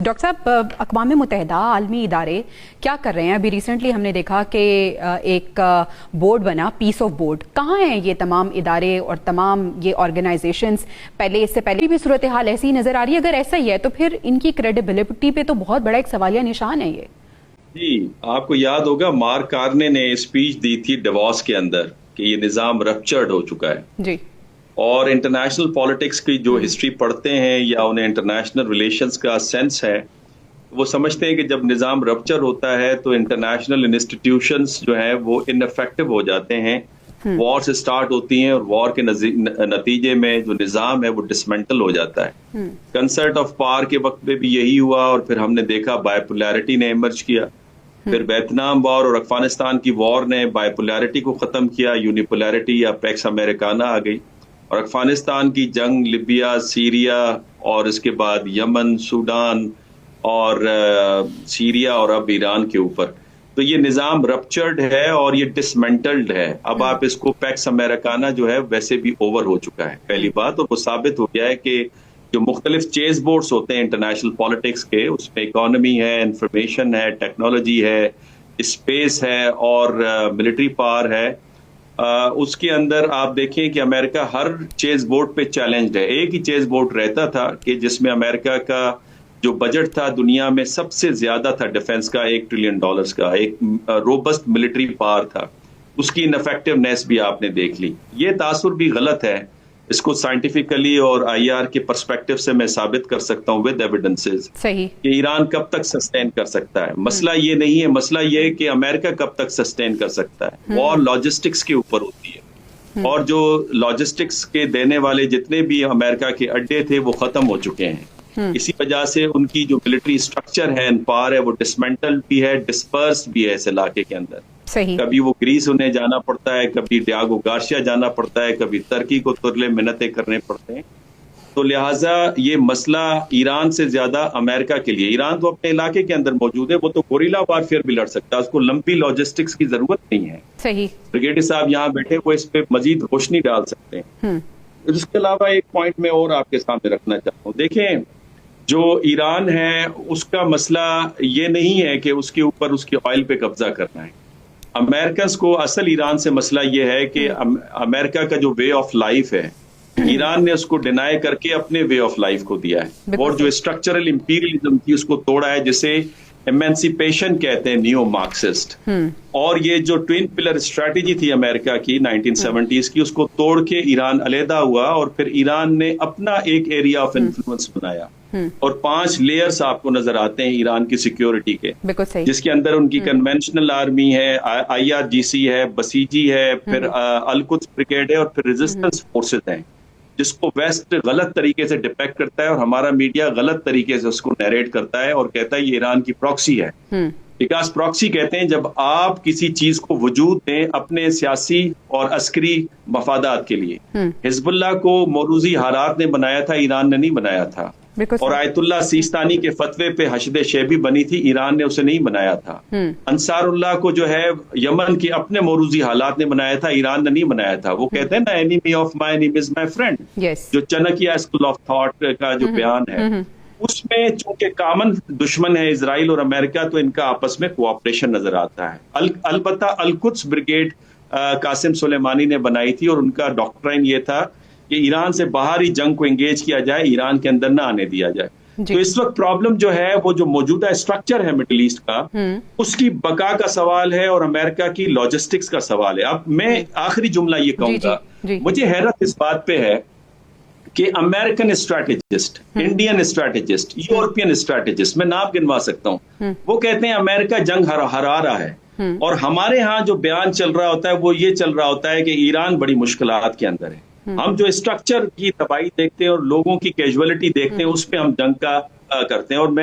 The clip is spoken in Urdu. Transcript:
ڈاکٹر صاحب، اقوام متحدہ عالمی ادارے کیا کر رہے ہیں؟ ابھی ریسنٹلی ہم نے دیکھا کہ ایک بورڈ بنا، پیس آف بورڈ. کہاں ہیں یہ تمام ادارے اور تمام یہ آرگنائزیشنز؟ اس سے پہلے بھی صورتحال ایسی ہی نظر آ رہی ہے. اگر ایسا ہی ہے تو پھر ان کی کریڈیبلٹی پہ تو بہت بڑا ایک سوالیہ نشان ہے یہ. جی، آپ کو یاد ہوگا مارک کارنے نے اسپیچ دی تھی ڈیووس کے اندر کہ یہ نظام رپچرڈ ہو چکا ہے. جی. اور انٹرنیشنل پالیٹکس کی جو ہسٹری پڑھتے ہیں یا انہیں انٹرنیشنل ریلیشنز کا سینس ہے، وہ سمجھتے ہیں کہ جب نظام رپچر ہوتا ہے تو انٹرنیشنل انسٹیٹیوشنز جو ہیں وہ ان افیکٹو ہو جاتے ہیں، وار سے سٹارٹ ہوتی ہیں اور وار کے نتیجے میں جو نظام ہے وہ ڈسمنٹل ہو جاتا ہے. کنسرٹ آف پاور کے وقت میں بھی یہی ہوا، اور پھر ہم نے دیکھا بائیپولیرٹی نے ایمرج کیا. پھر ویتنام وار اور افغانستان کی وار نے بائیپولیرٹی کو ختم کیا، یونیپولیرٹی یا پیکس امریکانا آ گئی. اور افغانستان کی جنگ، لیبیا، سیریا اور اس کے بعد یمن، سوڈان اور سیریا اور اب ایران کے اوپر، تو یہ نظام رپچرڈ ہے اور یہ ڈسمنٹلڈ ہے. اب آپ اس کو پیکس امریکانا جو ہے ویسے بھی اوور ہو چکا ہے، پہلی بات. اور وہ ثابت ہو گیا ہے کہ جو مختلف چیز بورڈز ہوتے ہیں انٹرنیشنل پالیٹکس کے، اس میں اکانومی ہے، انفارمیشن ہے، ٹیکنالوجی ہے، اسپیس ہے اور ملٹری پاور ہے. اس کے اندر آپ دیکھیں کہ امریکہ ہر چیز بورڈ پہ چیلنجڈ ہے. ایک ہی چیز بورڈ رہتا تھا کہ جس میں امریکہ کا جو بجٹ تھا دنیا میں سب سے زیادہ تھا ڈیفنس کا، $1 ٹریلین کا، ایک روبسٹ ملٹری پاور تھا. اس کی انفیکٹونیس بھی آپ نے دیکھ لی. یہ تاثر بھی غلط ہے. اس کو سائنٹیفکلی اور IR کے پرسپیکٹو سے میں ثابت کر سکتا ہوں ود ایویڈنسز کہ ایران کب تک سسٹین کر سکتا ہے. مسئلہ یہ نہیں ہے، مسئلہ یہ ہے کہ امریکہ کب تک سسٹین کر سکتا ہے. وار لاجسٹکس کے اوپر ہوتی ہے، اور جو لاجسٹکس کے دینے والے جتنے بھی امریکہ کے اڈے تھے وہ ختم ہو چکے ہیں. اسی وجہ سے ان کی جو ملٹری اسٹرکچر ہے، پاور ہے، وہ ڈسمنٹل بھی ہے، ڈسپرس بھی ہے اس علاقے کے اندر. کبھی وہ گریس انہیں جانا پڑتا ہے، کبھی ڈیاگو گارشیا جانا پڑتا ہے، کبھی ترکی کو ترلے منتیں کرنے پڑتے ہیں. تو لہٰذا یہ مسئلہ ایران سے زیادہ امریکہ کے لیے. ایران تو اپنے علاقے کے اندر موجود ہے، وہ تو گوریلا وارفیئر بھی لڑ سکتا ہے، اس کو لمبی لاجسٹکس کی ضرورت نہیں ہے. بریگیڈیئر صاحب یہاں بیٹھے وہ اس پہ مزید روشنی ڈال سکتے ہیں. اس کے علاوہ ایک پوائنٹ میں اور آپ کے سامنے رکھنا چاہتا ہوں. دیکھیں، جو ایران ہے اس کا مسئلہ یہ نہیں ہے کہ اس کے اوپر اس کی آئل پہ قبضہ کرنا ہے. امریکنز کو اصل ایران سے مسئلہ یہ ہے کہ امریکہ کا جو وے آف لائف ہے، ایران نے اس کو ڈینائی کر کے اپنے وے آف لائف کو دیا ہے، اور جو اسٹرکچرل امپیریلزم تھی اس کو توڑا ہے، جسے ایمینسیپیشن کہتے ہیں نیو مارکسسٹ. اور یہ جو ٹوین پلر اسٹریٹجی تھی امریکہ کی 1970s کی، اس کو توڑ کے ایران علیحدہ ہوا، اور پھر ایران نے اپنا ایک ایریا آف انفلوئنس بنایا. اور 5 لیئرز آپ کو نظر آتے ہیں ایران کی سیکیورٹی کے، جس کے اندر ان کی کنونشنل آرمی ہے، IRGC ہے، بسیجی ہے، پھر القدس بریگیڈ ہے، اور پھر ریزسٹنس فورسز ہیں، جس کو ویسٹ غلط طریقے سے ڈپیکٹ کرتا ہے اور ہمارا میڈیا غلط طریقے سے اس کو نیریٹ کرتا ہے اور کہتا ہے یہ ایران کی پراکسی ہے. بیکاز پراکسی کہتے ہیں جب آپ کسی چیز کو وجود دیں اپنے سیاسی اور عسکری مفادات کے لیے. حزب اللہ کو موروثی حالات نے بنایا تھا، ایران نے نہیں بنایا تھا. اور آیت اللہ سیستانی کے فتوے پہ حشد شیبی بنی تھی، ایران نے اسے نہیں بنایا تھا. انصار اللہ کو جو ہے یمن کے اپنے موروثی حالات نے بنایا تھا، ایران نے نہیں بنایا تھا. وہ کہتے ہیں نا، enemy of my enemy is my friend، جو چنکیا اسکول آف تھاٹ کا جو بیان ہے، اس میں چونکہ کامن دشمن ہے اسرائیل اور امریکہ، تو ان کا آپس میں کوآپریشن نظر آتا ہے. البتہ القدس بریگیڈ قاسم سلیمانی نے بنائی تھی، اور ان کا ڈاکٹرائن یہ تھا کہ ایران سے باہر ہی جنگ کو انگیج کیا جائے، ایران کے اندر نہ آنے دیا جائے. تو اس وقت پرابلم جو ہے وہ جو موجودہ اسٹرکچر ہے مڈل ایسٹ کا، اس کی بقا کا سوال ہے اور امریکہ کی لاجسٹکس کا سوال ہے. اب میں آخری جملہ یہ کہوں گا، مجھے حیرت اس بات پہ ہے کہ American strategist, Indian strategist, European strategist, میں نام گنوا سکتا ہوں، وہ کہتے ہیں امریکہ جنگ ہرا رہا ہے، اور ہمارے ہاں جو بیان چل رہا ہوتا ہے وہ یہ چل رہا ہوتا ہے کہ ایران بڑی مشکلات کے اندر ہے. ہم جو اسٹرکچر کی تباہی دیکھتے ہیں اور لوگوں کی کیجولیٹی دیکھتے ہیں، اس پہ ہم جنگ کا کرتے ہیں. اور میں